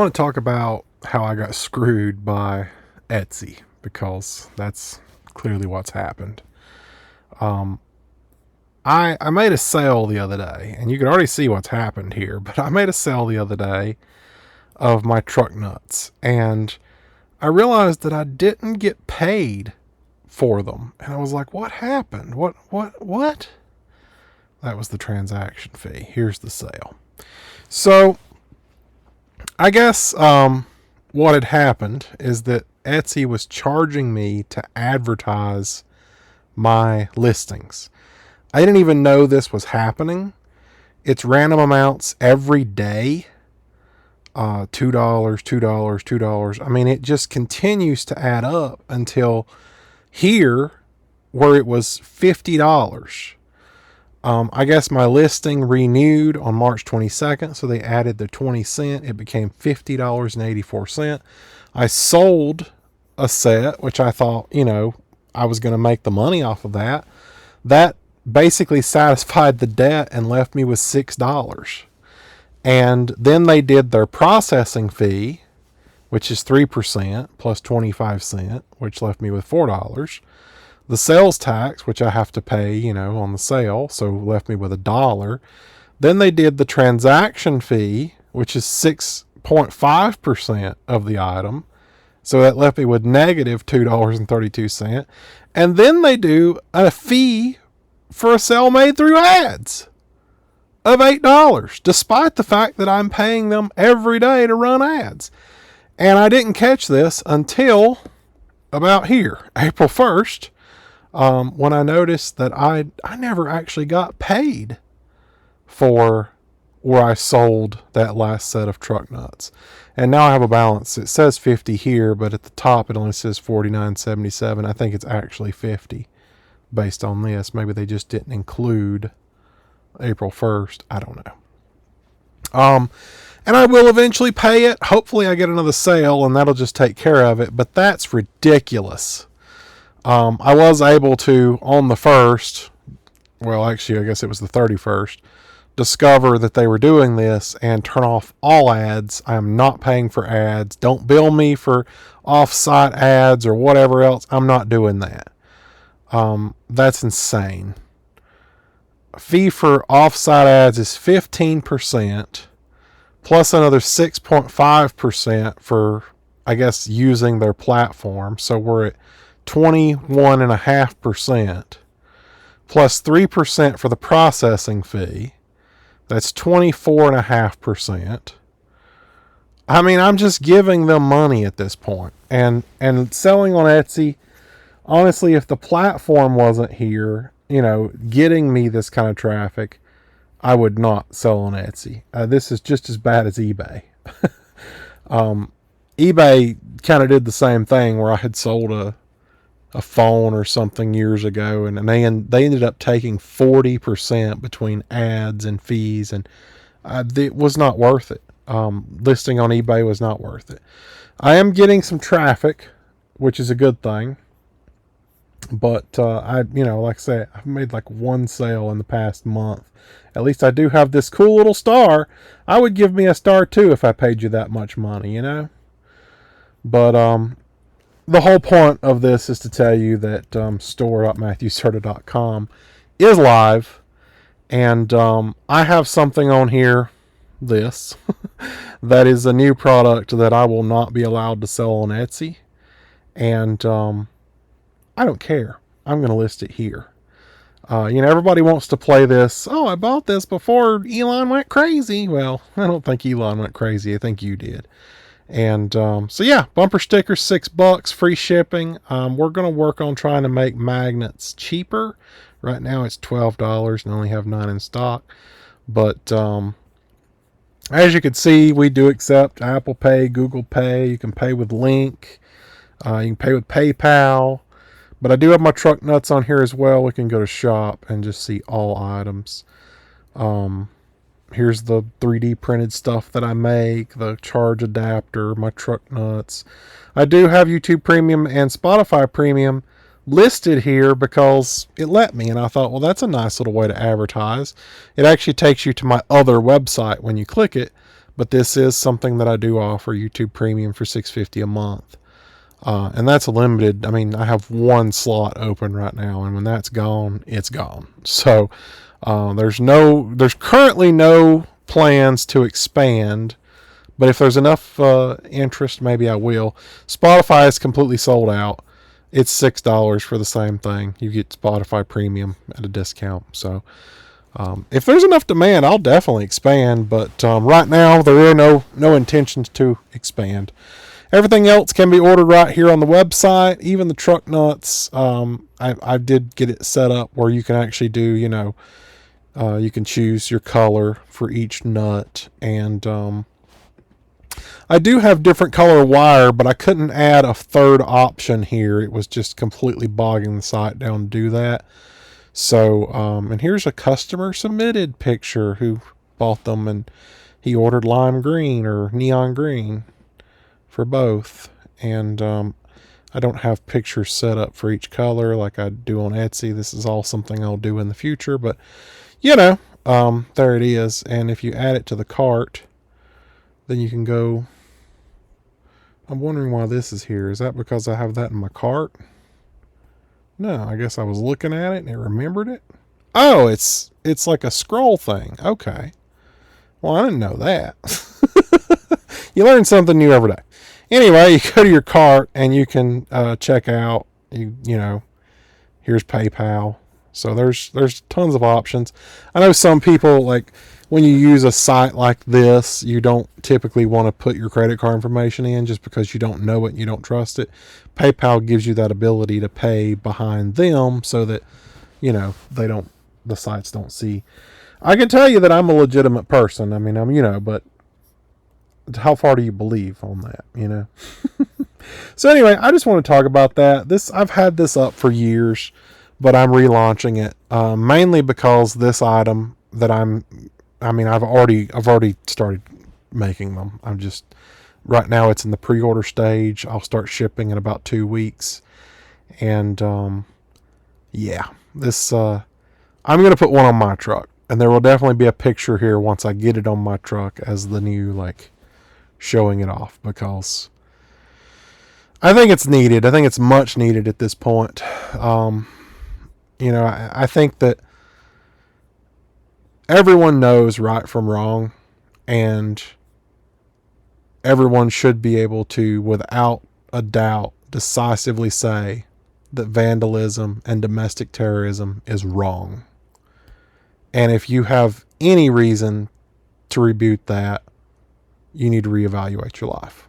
I want to talk about how I got screwed by Etsy because that's clearly what's happened. Um, I made a sale the other day, and you can already see what's happened here, but I made a sale the other day of my truck nuts, and I realized that I didn't get paid for them. And I was like, what happened? What? That was the transaction fee. Here's the sale. So I guess what had happened is that Etsy was charging me to advertise my listings. I didn't even know this was happening. It's random amounts every day. $2, $2, $2. I mean, it just continues to add up until here where it was $50. I guess my listing renewed on March 22nd, so they added the 20 cent. It became $50.84. I sold a set, which I thought, I was going to make the money off of that. That basically satisfied the debt and left me with $6. And then they did their processing fee, which is 3% plus 25 cents, which left me with $4. The sales tax, which I have to pay, on the sale, so left me with $1. Then they did the transaction fee, which is 6.5% of the item. So that left me with negative $2.32. And then they do a fee for a sale made through ads of $8, despite the fact that I'm paying them every day to run ads. And I didn't catch this until about here, April 1st, when I noticed that I never actually got paid for where I sold that last set of truck nuts. And now I have a balance. It says 50 here, but at the top it only says 49.77. I think it's actually 50 based on this. Maybe they just didn't include April 1st. I don't know. And I will eventually pay it. Hopefully I get another sale and that'll just take care of it. But that's ridiculous. I was able to, on the 1st, well, actually, I guess it was the 31st, discover that they were doing this and turn off all ads. I am not paying for ads. Don't bill me for off-site ads or whatever else. I'm not doing that. That's insane. Fee for off-site ads is 15%, plus another 6.5% for, I guess, using their platform. So we're at 21.5%, plus 3% for the processing fee. That's 24.5%. I mean, I'm just giving them money at this point. And selling on Etsy, honestly, if the platform wasn't here, getting me this kind of traffic, I would not sell on Etsy. This is just as bad as eBay. eBay kind of did the same thing where I had sold a phone or something years ago, and they ended up taking 40% between ads and fees, and it was not worth it. Listing on eBay was not worth it. I am getting some traffic, which is a good thing, but like I say, I've made like one sale in the past month. At least I do have this cool little star. I would give me a star too if I paid you that much money, But the whole point of this is to tell you that store.matthewserta.com is live, and I have something on here, this, that is a new product that I will not be allowed to sell on Etsy, and I don't care. I'm going to list it here. Everybody wants to play this, oh, I bought this before Elon went crazy. Well, I don't think Elon went crazy. I think you did. And so yeah, bumper stickers, $6, free shipping. We're going to work on trying to make magnets cheaper. Right now it's $12 and only have 9 in stock. But as you can see, we do accept Apple Pay, Google Pay. You can pay with Link. You can pay with PayPal. But I do have my truck nuts on here as well. We can go to shop and just see all items. Here's the 3D printed stuff that I make, the charge adapter, my truck nuts. I do have YouTube Premium and Spotify Premium listed here because it let me, and I thought, well, that's a nice little way to advertise. It actually takes you to my other website when you click it, but this is something that I do offer, YouTube Premium for $6.50 a month. And that's limited. I mean, I have one slot open right now, and when that's gone, it's gone. So there's currently no plans to expand, but if there's enough interest, maybe I will. Spotify is completely sold out. It's $6 for the same thing. You get Spotify Premium at a discount. So if there's enough demand, I'll definitely expand. But right now, there are no intentions to expand. Everything else can be ordered right here on the website. Even the truck nuts, I did get it set up where you can actually do, you can choose your color for each nut. And I do have different color wire, but I couldn't add a third option here. It was just completely bogging the site down to do that. So, and here's a customer submitted picture who bought them, and he ordered lime green or neon green for both. And I don't have pictures set up for each color like I do on Etsy. This is all something I'll do in the future, but there it is. And if you add it to the cart, then you can go. I'm wondering why this is here. Is that because I have that in my cart? No, I guess I was looking at it and it remembered it. Oh, it's like a scroll thing. Okay. Well, I didn't know that. You learn something new every day. Anyway, you go to your cart and you can check out. Here's PayPal. So there's tons of options. I know some people, like, when you use a site like this, you don't typically want to put your credit card information in just because you don't know it and you don't trust it. PayPal gives you that ability to pay behind them so that, the sites don't see. I can tell you that I'm a legitimate person. I mean, but how far do you believe on that, So anyway, I just want to talk about that. I've had this up for years, but I'm relaunching it, mainly because this item that I've already started making them. Right now it's in the pre-order stage. I'll start shipping in about 2 weeks. And, I'm going to put one on my truck, and there will definitely be a picture here once I get it on my truck as the new, showing it off, because I think it's needed. I think it's much needed at this point. I think that everyone knows right from wrong, and everyone should be able to, without a doubt, decisively say that vandalism and domestic terrorism is wrong. And if you have any reason to rebuke that, you need to reevaluate your life.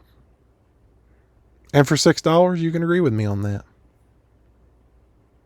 And for $6, you can agree with me on that.